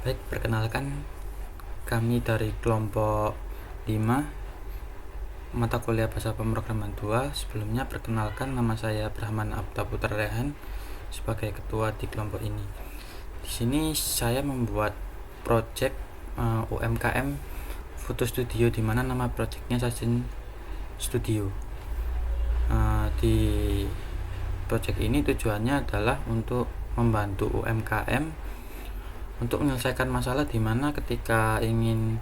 Baik, perkenalkan kami dari kelompok 5 mata kuliah bahasa pemrograman 2. Sebelumnya perkenalkan, nama saya Brahman Abda Putra Rehan sebagai ketua di kelompok ini. Di sini saya membuat project UMKM foto studio, di mana nama projectnya Sajen Studio. Di project ini tujuannya adalah untuk membantu UMKM untuk menyelesaikan masalah di mana ketika ingin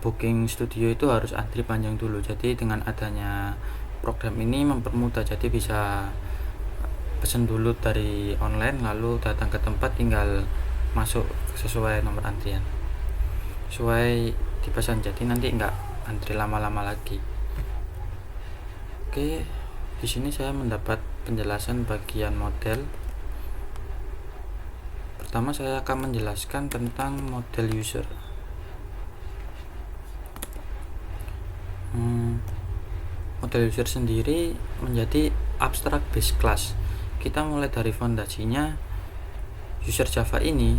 booking studio itu harus antri panjang dulu. Jadi dengan adanya program ini mempermudah, jadi bisa pesen dulu dari online lalu datang ke tempat, tinggal masuk sesuai nomor antrian, sesuai dipesan, jadi nanti enggak antri lama-lama lagi. Oke, di sini saya mendapat penjelasan bagian model. Pertama saya akan menjelaskan tentang model user. Model user sendiri menjadi abstract base class. Kita mulai dari fondasinya. User Java ini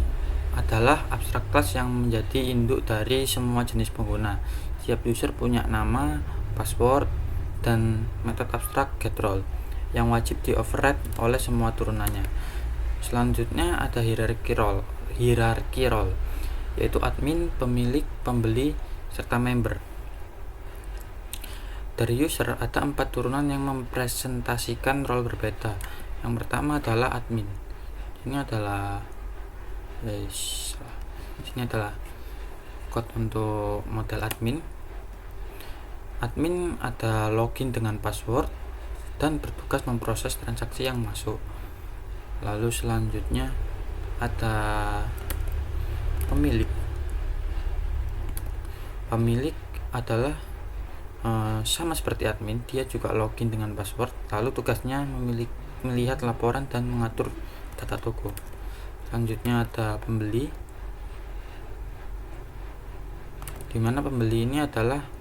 adalah abstract class yang menjadi induk dari semua jenis pengguna. Setiap user punya nama, password, dan metode abstrak getRole yang wajib di override oleh semua turunannya. Selanjutnya ada hierarchy role, yaitu admin, pemilik, pembeli, serta member. Dari user ada 4 turunan yang mempresentasikan role berbeda. Yang pertama adalah admin. Ini adalah code untuk model admin. Admin ada login dengan password dan bertugas memproses transaksi yang masuk. Lalu selanjutnya ada pemilik. Pemilik adalah sama seperti admin, dia juga login dengan password, lalu tugasnya melihat laporan dan mengatur data toko. Selanjutnya ada pembeli, dimana pembeli ini adalah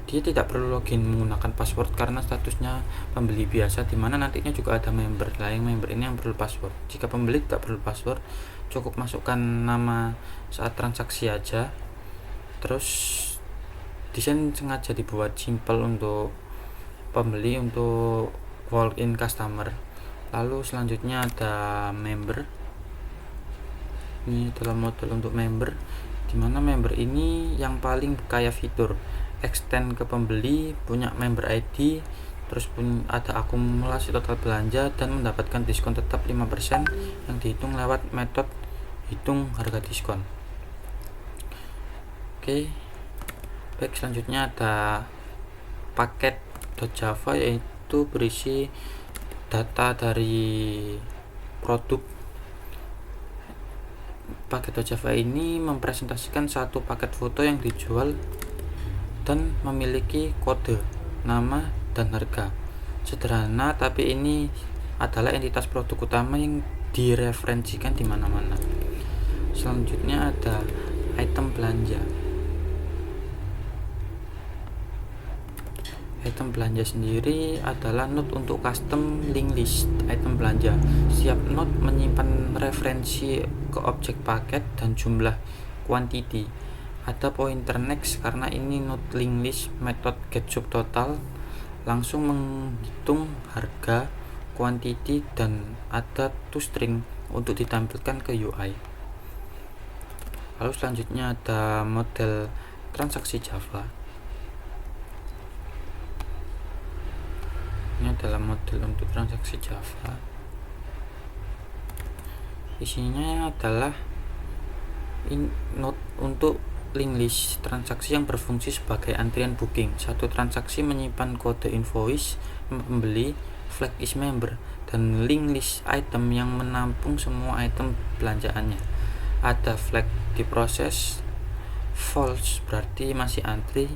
dia tidak perlu login menggunakan password karena statusnya pembeli biasa, dimana nantinya juga ada member. Yang member ini yang perlu password. Jika pembeli tidak perlu password, cukup masukkan nama saat transaksi aja. Terus desain sengaja dibuat simple untuk pembeli, untuk walk-in customer. Lalu selanjutnya ada member. Ini adalah model untuk member, dimana member ini yang paling kaya fitur, extend ke pembeli, punya member ID, terus pun ada akumulasi total belanja dan mendapatkan diskon tetap 5% yang dihitung lewat metode hitung harga diskon. Oke. Baik, selanjutnya ada paket .java, yaitu berisi data dari produk. Paket .java ini mempresentasikan satu paket foto yang dijual dan memiliki kode, nama, dan harga. Sederhana, tapi ini adalah entitas produk utama yang direferensikan di mana-mana. Selanjutnya ada item belanja. Item belanja sendiri adalah node untuk custom link list item belanja. Setiap node menyimpan referensi ke objek paket dan jumlah quantity. Ada pointer next karena ini node link list. Metode getSubTotal langsung menghitung harga, quantity, dan ada toString untuk ditampilkan ke UI. Lalu selanjutnya ada model transaksi Java. Ini adalah model untuk transaksi Java. Isinya adalah node untuk link list transaksi yang berfungsi sebagai antrian booking. Satu transaksi menyimpan kode invoice pembeli, flag is member, dan link list item yang menampung semua item belanjaannya. Ada flag diproses, false berarti masih antri,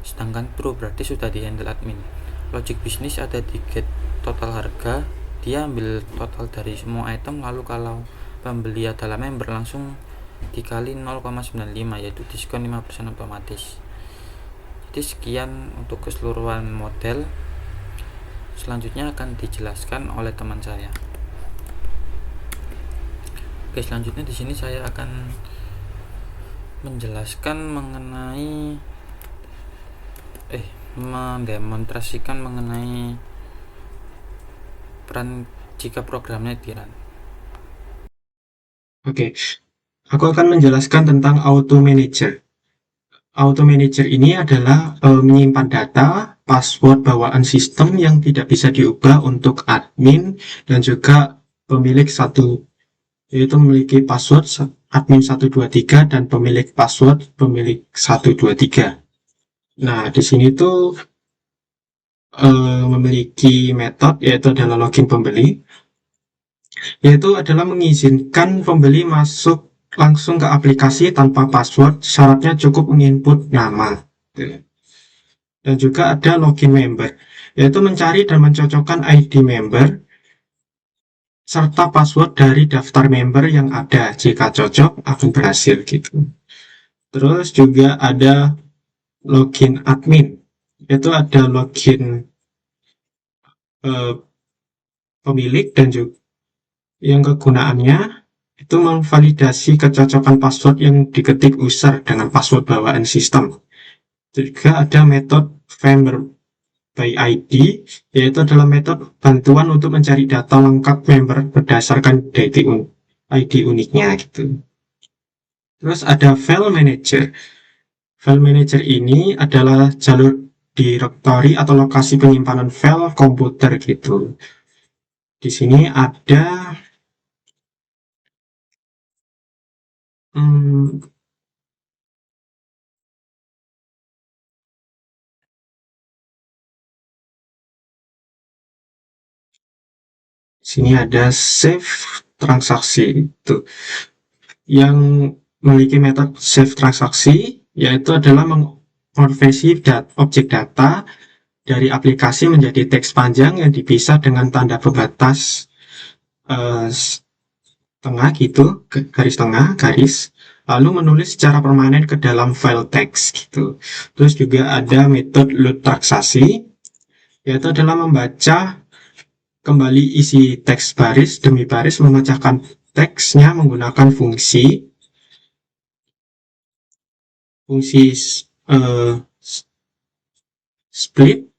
sedangkan true berarti sudah dihandle admin. Logic bisnis ada di get total harga, dia ambil total dari semua item, lalu kalau pembeli adalah member langsung dikali 0,95, yaitu diskon 5% otomatis. Jadi sekian untuk keseluruhan model. Selanjutnya akan dijelaskan oleh teman saya. Oke, selanjutnya di sini saya akan menjelaskan mengenai mendemonstrasikan mengenai peran jika programnya dirun. Oke, aku akan menjelaskan tentang Auto Manager. Auto Manager ini adalah menyimpan data, password bawaan sistem yang tidak bisa diubah untuk admin dan juga pemilik satu, yaitu memiliki password admin 123 dan pemilik password pemilik 123. Nah, di sini tuh memiliki metode yaitu adalah login pembeli, yaitu adalah mengizinkan pembeli masuk langsung ke aplikasi tanpa password, syaratnya cukup menginput nama. Dan juga ada login member, yaitu mencari dan mencocokkan ID member serta password dari daftar member yang ada. Jika cocok, akan berhasil gitu. Terus juga ada login admin, yaitu ada login eh, pemilik dan juga yang kegunaannya itu memvalidasi kecocokan password yang diketik user dengan password bawaan sistem. Juga ada metode member by ID, yaitu adalah metode bantuan untuk mencari data lengkap member berdasarkan ID uniknya gitu. Terus ada file manager. File manager ini adalah jalur directory atau lokasi penyimpanan file komputer gitu. Di sini ada hmm, sini ada save transaksi itu yang memiliki metode save transaksi, yaitu adalah mengkonversi objek data dari aplikasi menjadi teks panjang yang dipisah dengan tanda pembatas eh, tengah gitu, garis tengah, garis, lalu menulis secara permanen ke dalam file teks gitu. Terus juga ada metode load transaksi, yaitu adalah membaca kembali isi teks baris demi baris, memecahkan teksnya menggunakan fungsi uh, split,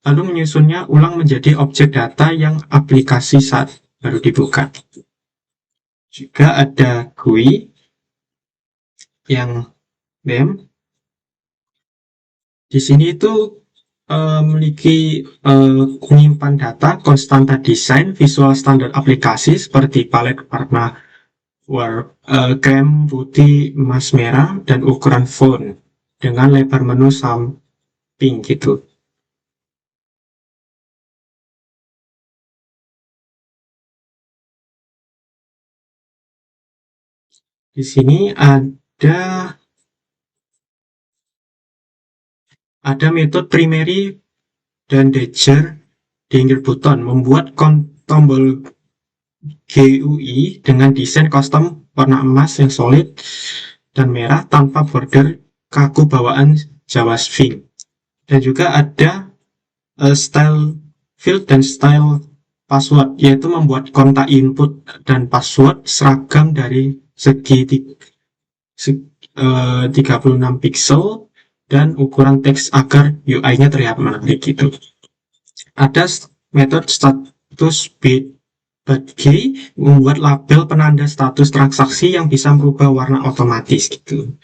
lalu menyusunnya ulang menjadi objek data yang aplikasi saat baru dibuka. Juga ada GUI yang name. Di sini itu memiliki menyimpan data, konstanta desain, visual standar aplikasi seperti palet warna krem, putih, emas, merah, dan ukuran font dengan lebar menu samping gitu. Di sini ada metode primary dan danger danger button, membuat tombol GUI dengan desain custom warna emas yang solid dan merah tanpa border kaku bawaan JavaScript. Dan juga ada style field dan style password, yaitu membuat kontak input dan password seragam dari segi 36 pixel dan ukuran teks agar UI-nya terlihat menarik gitu. Ada metode status badge, membuat label penanda status transaksi yang bisa merubah warna otomatis gitu.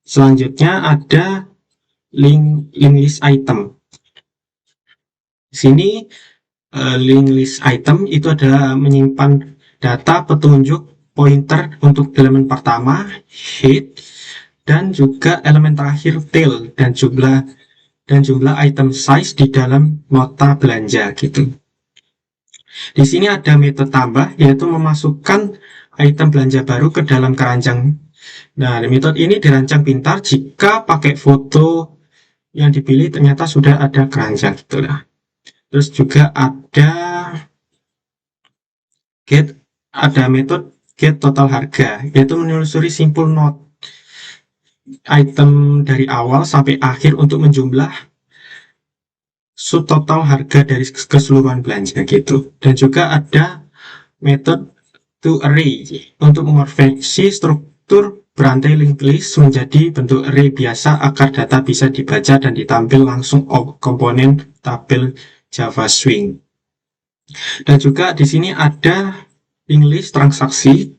Selanjutnya ada link list item. Di sini link list item itu adalah menyimpan data petunjuk pointer untuk elemen pertama, head, dan juga elemen terakhir tail dan jumlah item size di dalam nota belanja gitu. Di sini ada metode tambah, yaitu memasukkan item belanja baru ke dalam keranjang. Nah, metode ini dirancang pintar jika pakai foto yang dipilih ternyata sudah ada keranjang gitu lah. Terus juga ada metode get total harga, yaitu menelusuri simpul note item dari awal sampai akhir untuk menjumlah subtotal harga dari keseluruhan belanja gitu. Dan juga ada metode to array untuk mengonversi struktur berantai linked list menjadi bentuk array biasa agar data bisa dibaca dan ditampil langsung komponen tabel Java Swing. Dan juga di sini ada linked list transaksi,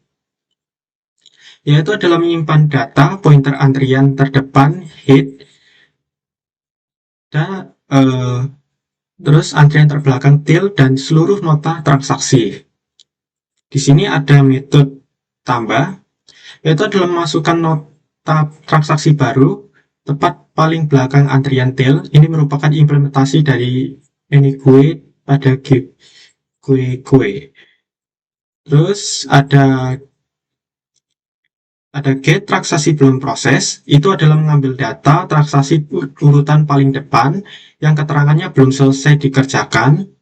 yaitu adalah menyimpan data pointer antrian terdepan head dan terus antrian terbelakang tail dan seluruh nota transaksi. Di sini ada metode tambah, yaitu adalah memasukkan nota transaksi baru tepat paling belakang antrian tail. Ini merupakan implementasi dari AnyGUI pada GUI. Terus ada get transaksi belum proses, itu adalah mengambil data transaksi urutan paling depan yang keterangannya belum selesai dikerjakan.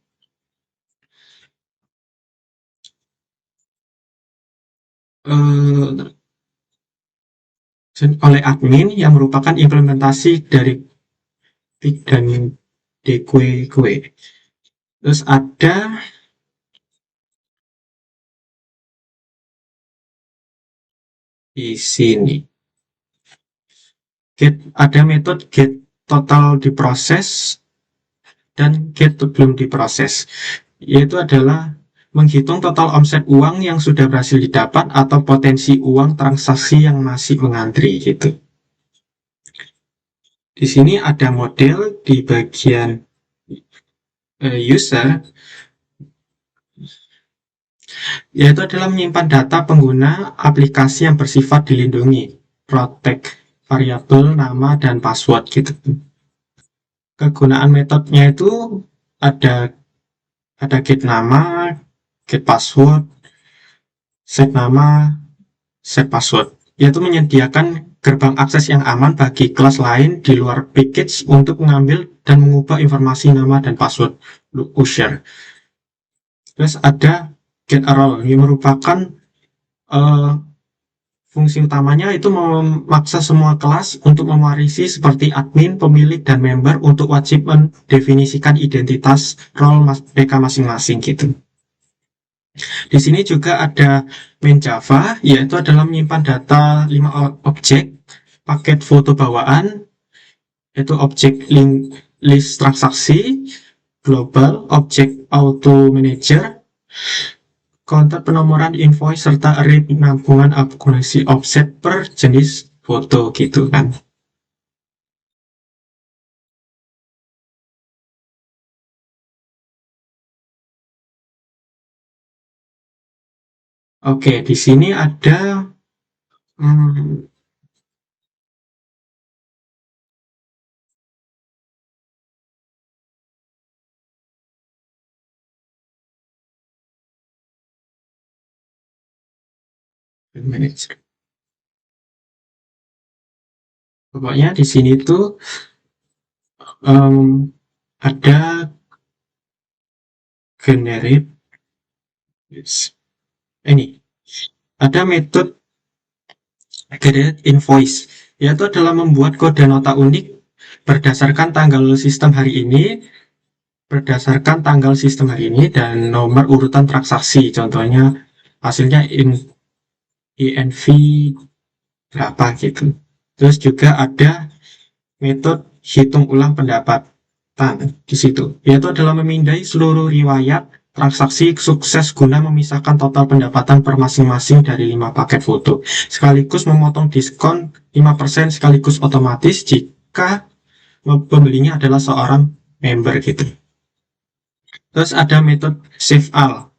Oleh admin yang merupakan implementasi dari Pig dan DQQ. Terus ada di sini ada metode get total diproses dan get belum diproses, yaitu adalah menghitung total omset uang yang sudah berhasil didapat atau potensi uang transaksi yang masih mengantri gitu. Di sini ada model di bagian user, yaitu adalah menyimpan data pengguna aplikasi yang bersifat dilindungi, protect variabel nama dan password gitu. Kegunaan metodenya itu ada get nama, get password, set nama, set password, yaitu menyediakan gerbang akses yang aman bagi kelas lain di luar package untuk mengambil dan mengubah informasi nama dan password user. Terus ada get a role yang merupakan fungsi utamanya itu memaksa semua kelas untuk mewarisi seperti admin, pemilik, dan member untuk wajib mendefinisikan identitas role mereka masing-masing gitu. Di sini juga ada main Java, yaitu adalah menyimpan data 5 objek, paket foto bawaan, yaitu objek link list transaksi, global, objek auto manager, kontak penomoran invoice, serta array penampungan akumulasi offset per jenis foto gitu kan. Oke, di sini ada manager. Pokoknya di sini tuh ada generate ini ada metode generate invoice, yaitu adalah membuat kode nota unik berdasarkan tanggal sistem hari ini, dan nomor urutan transaksi. Contohnya hasilnya INV berapa gitu. Terus juga ada metode hitung ulang pendapatan di situ, yaitu adalah memindai seluruh riwayat transaksi sukses guna memisahkan total pendapatan per masing-masing dari 5 paket foto, sekaligus memotong diskon 5% sekaligus otomatis jika pembelinya adalah seorang member gitu. Terus ada metode save all,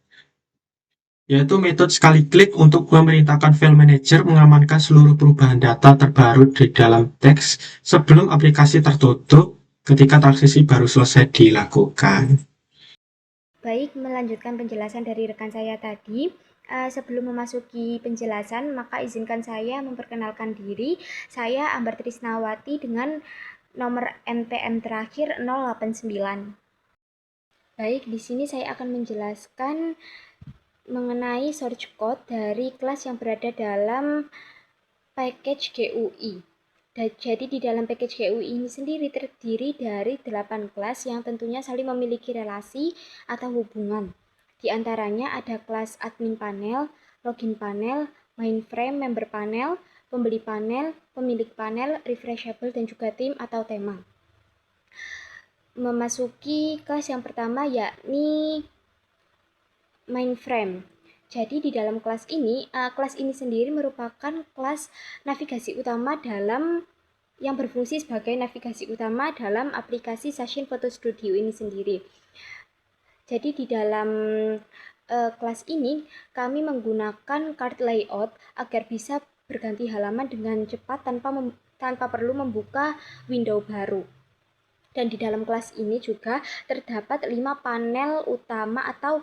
yaitu metode sekali klik untuk memerintahkan file manager mengamankan seluruh perubahan data terbaru di dalam teks sebelum aplikasi tertutup ketika transaksi baru selesai dilakukan. Baik, melanjutkan penjelasan dari rekan saya tadi. Sebelum memasuki penjelasan, maka izinkan saya memperkenalkan diri. Saya Ambar Trisnawati dengan nomor NPM terakhir 089. Baik, di sini saya akan menjelaskan mengenai source code dari kelas yang berada dalam package GUI. Jadi di dalam package GUI ini sendiri terdiri dari 8 kelas yang tentunya saling memiliki relasi atau hubungan. Di antaranya ada kelas admin panel, login panel, mainframe, member panel, pembeli panel, pemilik panel, refreshable, dan juga tim atau tema. Memasuki kelas yang pertama yakni mainframe. Jadi di dalam kelas ini sendiri merupakan kelas navigasi utama yang berfungsi sebagai navigasi utama dalam aplikasi Session Photo Studio ini sendiri. Jadi di dalam kelas ini kami menggunakan card layout agar bisa berganti halaman dengan cepat tanpa perlu membuka window baru. Dan di dalam kelas ini juga terdapat 5 panel utama atau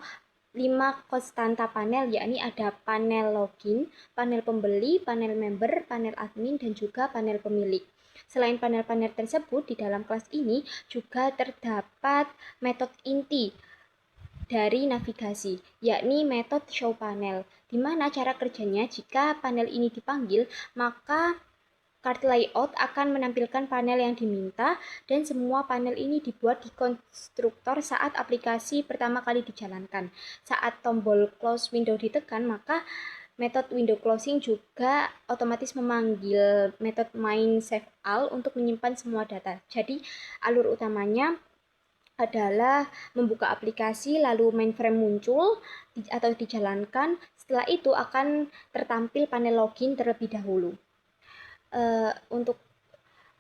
5 konstanta panel, yakni ada panel login, panel pembeli, panel member, panel admin, dan juga panel pemilik. Selain panel-panel tersebut, di dalam kelas ini juga terdapat metode inti dari navigasi, yakni metode show panel, di mana cara kerjanya jika panel ini dipanggil, maka card layout akan menampilkan panel yang diminta, dan semua panel ini dibuat di konstruktor saat aplikasi pertama kali dijalankan. Saat tombol close window ditekan, maka metode window closing juga otomatis memanggil metode main save all untuk menyimpan semua data. Jadi alur utamanya adalah membuka aplikasi, lalu mainframe muncul atau dijalankan. Setelah itu akan tertampil panel login terlebih dahulu. Untuk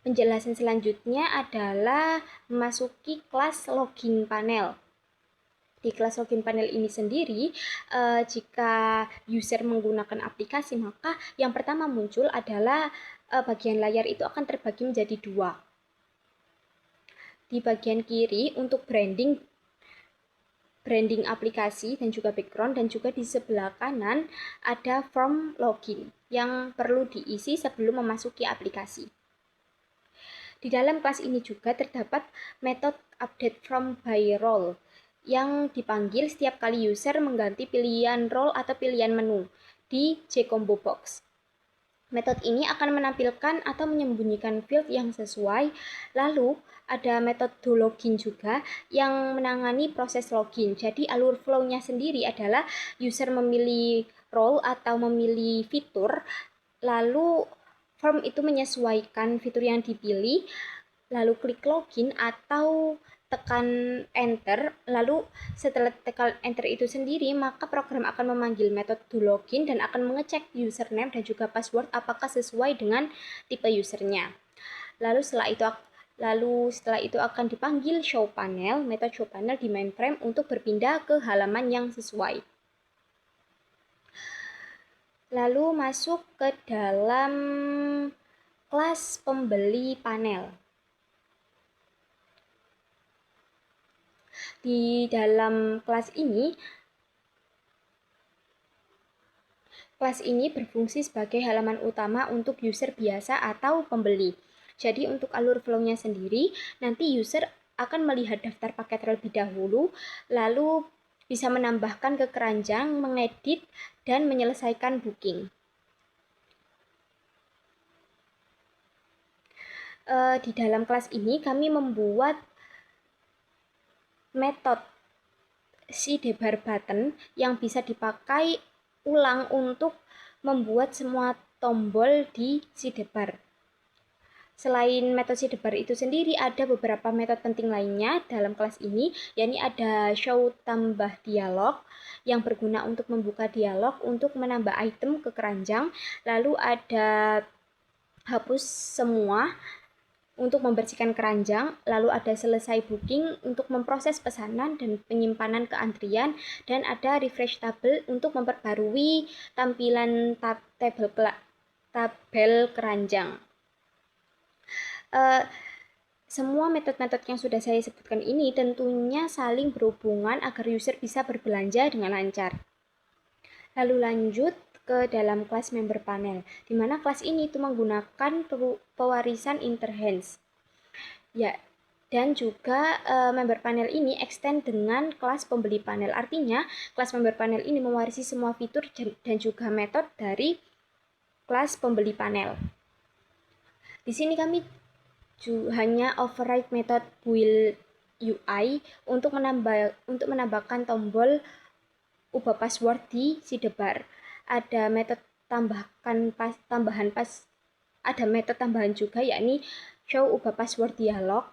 penjelasan selanjutnya adalah memasuki kelas login panel. Di kelas login panel ini sendiri, jika user menggunakan aplikasi, maka yang pertama muncul adalah bagian layar itu akan terbagi menjadi 2. Di bagian kiri untuk branding aplikasi dan juga background, dan juga di sebelah kanan ada form login yang perlu diisi sebelum memasuki aplikasi. Di dalam kelas ini juga terdapat metode update from by role yang dipanggil setiap kali user mengganti pilihan role atau pilihan menu di JCombo box. Metode ini akan menampilkan atau menyembunyikan field yang sesuai. Lalu ada metode do login juga yang menangani proses login. Jadi alur flow-nya sendiri adalah user memilih role atau memilih fitur, lalu form itu menyesuaikan fitur yang dipilih, lalu klik login atau tekan enter. Lalu setelah tekan enter itu sendiri, maka program akan memanggil metode do login dan akan mengecek username dan juga password apakah sesuai dengan tipe usernya. Lalu setelah itu akan dipanggil show panel, metode show panel di mainframe untuk berpindah ke halaman yang sesuai. Lalu masuk ke dalam kelas pembeli panel. Di dalam kelas ini berfungsi sebagai halaman utama untuk user biasa atau pembeli. Jadi untuk alur flow-nya sendiri, nanti user akan melihat daftar paket terlebih dahulu, lalu bisa menambahkan ke keranjang, mengedit, dan menyelesaikan booking. Di dalam kelas ini kami membuat metode sidebar button yang bisa dipakai ulang untuk membuat semua tombol di sidebar. Selain metode sidebar itu sendiri, ada beberapa metode penting lainnya dalam kelas ini, yakni ada show tambah dialog yang berguna untuk membuka dialog untuk menambah item ke keranjang, lalu ada hapus semua untuk membersihkan keranjang, lalu ada selesai booking untuk memproses pesanan dan penyimpanan ke antrian, dan ada refresh table untuk memperbarui tampilan tabel keranjang. Semua metode-metode yang sudah saya sebutkan ini tentunya saling berhubungan agar user bisa berbelanja dengan lancar. Lalu lanjut ke dalam kelas member panel, di mana kelas ini itu menggunakan pewarisan interhands. Ya, dan juga member panel ini extend dengan kelas pembeli panel. Artinya, kelas member panel ini mewarisi semua fitur dan juga metode dari kelas pembeli panel. Di sini kami hanya override metode build UI untuk menambahkan tombol ubah password di sidebar. ada metode ada metode tambahan juga, yakni show ubah password dialog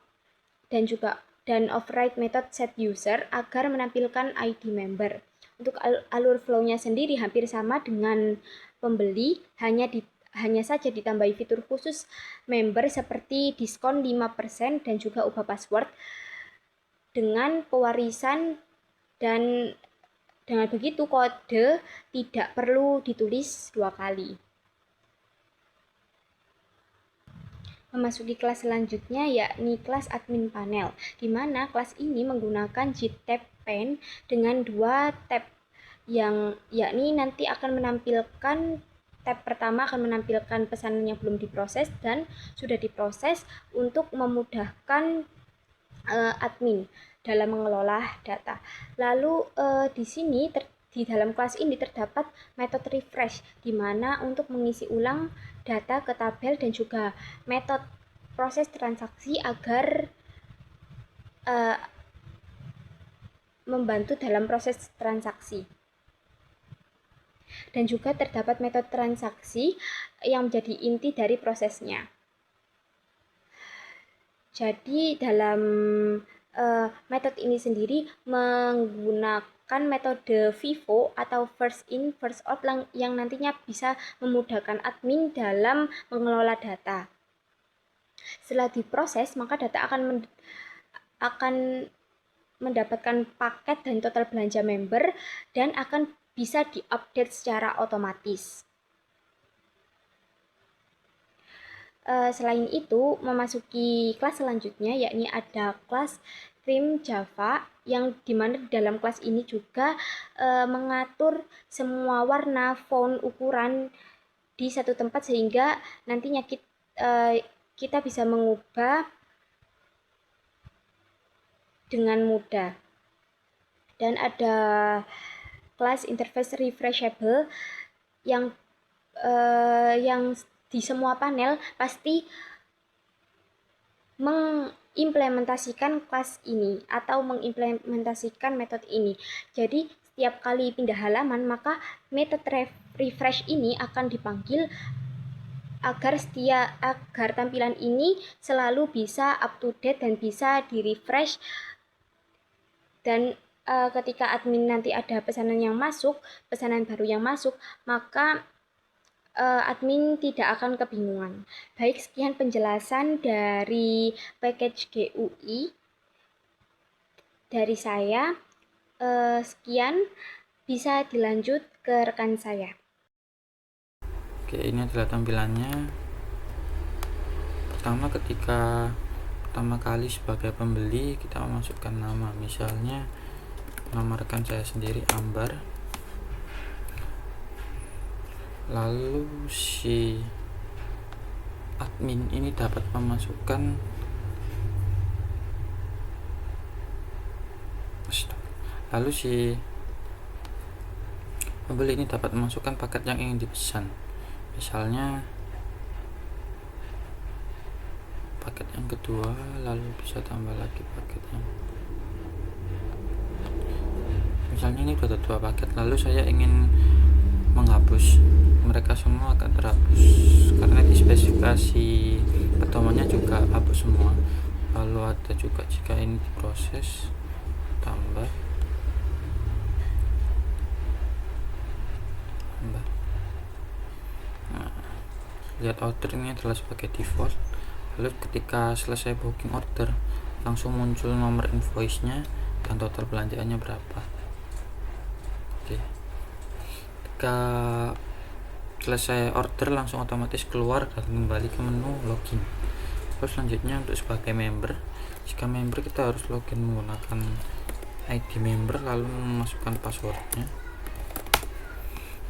dan override method set user agar menampilkan ID member. Untuk alur flow-nya sendiri hampir sama dengan pembeli, hanya saja ditambahi fitur khusus member seperti diskon 5% dan juga ubah password dengan pewarisan, dan dengan begitu kode tidak perlu ditulis 2 kali. Memasuki kelas selanjutnya yakni kelas admin panel, di mana kelas ini menggunakan GTab Pane dengan 2 tab yakni nanti akan menampilkan tab pertama akan menampilkan pesanan yang belum diproses dan sudah diproses untuk memudahkan admin dalam mengelola data. Lalu di sini di dalam kelas ini terdapat metode refresh, di mana untuk mengisi ulang data ke tabel dan juga metode proses transaksi agar membantu dalam proses transaksi. Dan juga terdapat metode transaksi yang menjadi inti dari prosesnya. Jadi dalam metode ini sendiri menggunakan metode FIFO atau first in first out yang nantinya bisa memudahkan admin dalam mengelola data. Setelah diproses, maka data akan mendapatkan paket dan total belanja member dan akan bisa diupdate secara otomatis. Selain itu, memasuki kelas selanjutnya yakni ada kelas Theme Java, yang dimana di dalam kelas ini juga mengatur semua warna, font, ukuran di satu tempat sehingga nantinya kita bisa mengubah dengan mudah. Dan ada kelas Interface Refreshable yang di semua panel pasti mengimplementasikan kelas ini atau mengimplementasikan metode ini. Jadi setiap kali pindah halaman maka metode refresh ini akan dipanggil agar tampilan ini selalu bisa up to date dan bisa di refresh. Dan ketika admin nanti ada pesanan baru yang masuk, maka admin tidak akan kebingungan. Baik, sekian penjelasan dari package GUI dari saya. Sekian, bisa dilanjut ke rekan saya. Oke, ini adalah tampilannya. Pertama kali sebagai pembeli kita memasukkan nama, misalnya nama rekan saya sendiri Ambar. Lalu si admin ini dapat memasukkan lalu si pembeli ini dapat memasukkan paket yang ingin dipesan, misalnya paket yang kedua, lalu bisa tambah lagi paket yang misalnya ini udah ada 2 paket, lalu saya ingin menghapus, mereka semua akan terhapus karena di spesifikasi pedomannya juga hapus semua. Lalu ada juga jika ini diproses tambah nah, lihat order ini adalah sebagai default. Lalu ketika selesai booking order langsung muncul nomor invoice nya dan total belanjaannya berapa. Oke, ketika selesai order langsung otomatis keluar dan kembali ke menu login. Terus selanjutnya untuk sebagai member, jika member kita harus login menggunakan ID member lalu memasukkan passwordnya.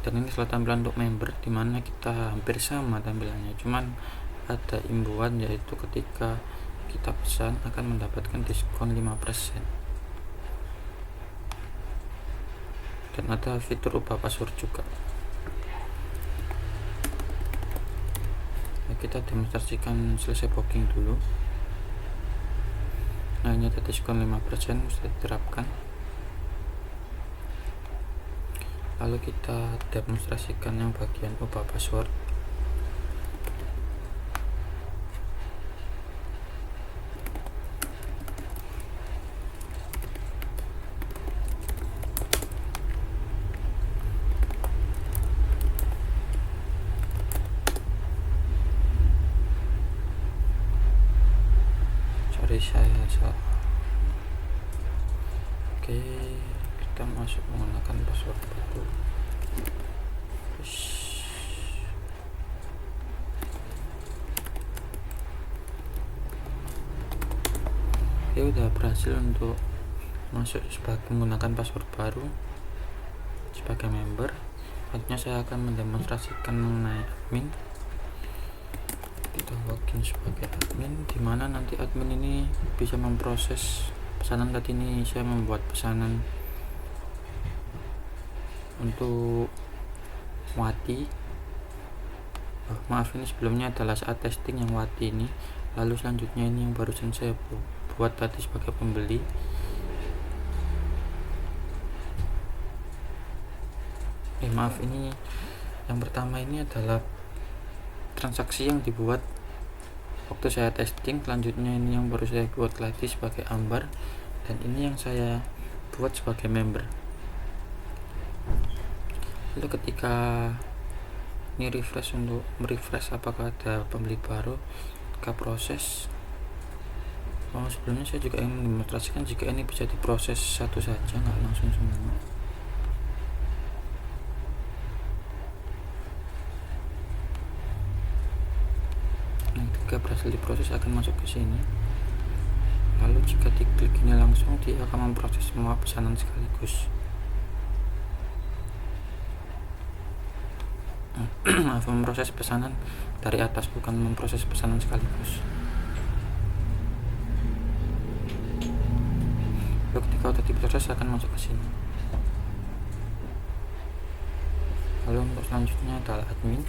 Dan ini adalah tampilan untuk member, dimana kita hampir sama tampilannya, cuman ada imbuhan yaitu ketika kita pesan akan mendapatkan diskon 5%. Dan ada fitur ubah password juga. Nah, kita demonstrasikan selesai booking dulu. Nah, ini ada diskon 5% sudah diterapkan. lalu kita demonstrasikan yang bagian ubah password. Saya salah. Oke, kita masuk menggunakan password baru. Oke, udah berhasil untuk masuk menggunakan password baru sebagai member. Selanjutnya saya akan mendemonstrasikan mengenai admin. Kita login sebagai admin, dimana nanti admin ini bisa memproses pesanan. Tadi ini saya membuat pesanan untuk Wati. Maaf, ini sebelumnya adalah saat testing yang Wati ini, lalu selanjutnya ini yang barusan saya buat tadi sebagai pembeli. Maaf, ini yang pertama ini adalah transaksi yang dibuat waktu saya testing. Selanjutnya ini yang baru saya buat lagi sebagai ambar, dan ini yang saya buat sebagai member. Lalu ketika ini refresh, untuk merefresh apakah ada pembeli baru, ketika proses, sebelumnya saya juga ingin mendemonstrasikan jika ini bisa diproses satu saja, nggak langsung semua. Jika berhasil diproses akan masuk ke sini. Lalu jika diklik ini langsung, dia akan memproses semua pesanan sekaligus. Memproses pesanan dari atas, bukan memproses pesanan sekaligus. Lalu ketika sudah diproses akan masuk ke sini. Lalu untuk selanjutnya adalah admin,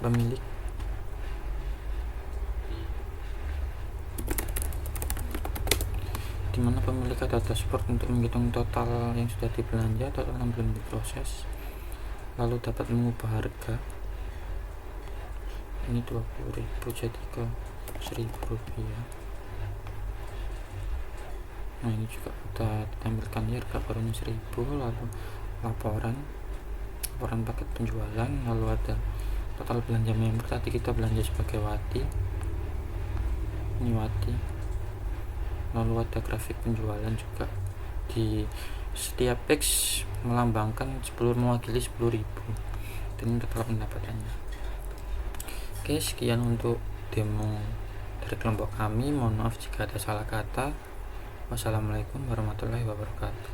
pemilik. Dimana pemilik ada dashboard untuk menghitung total yang sudah dibelanja, total yang belum diproses, lalu dapat mengubah harga. Ini 20.000 jadi ke 1.000 rupiah. Nah, ini juga kita tampilkan ya, harga barunya 1.000. Lalu laporan paket penjualan, lalu ada total belanja member. Tadi kita belanja sebagai Wati, ini Wati. Lalu ada grafik penjualan juga, di setiap X melambangkan 10, mewakili 10.000, dan ini total pendapatannya. Oke, sekian untuk demo dari kelompok kami. Mohon maaf jika ada salah kata. Wassalamualaikum warahmatullahi wabarakatuh.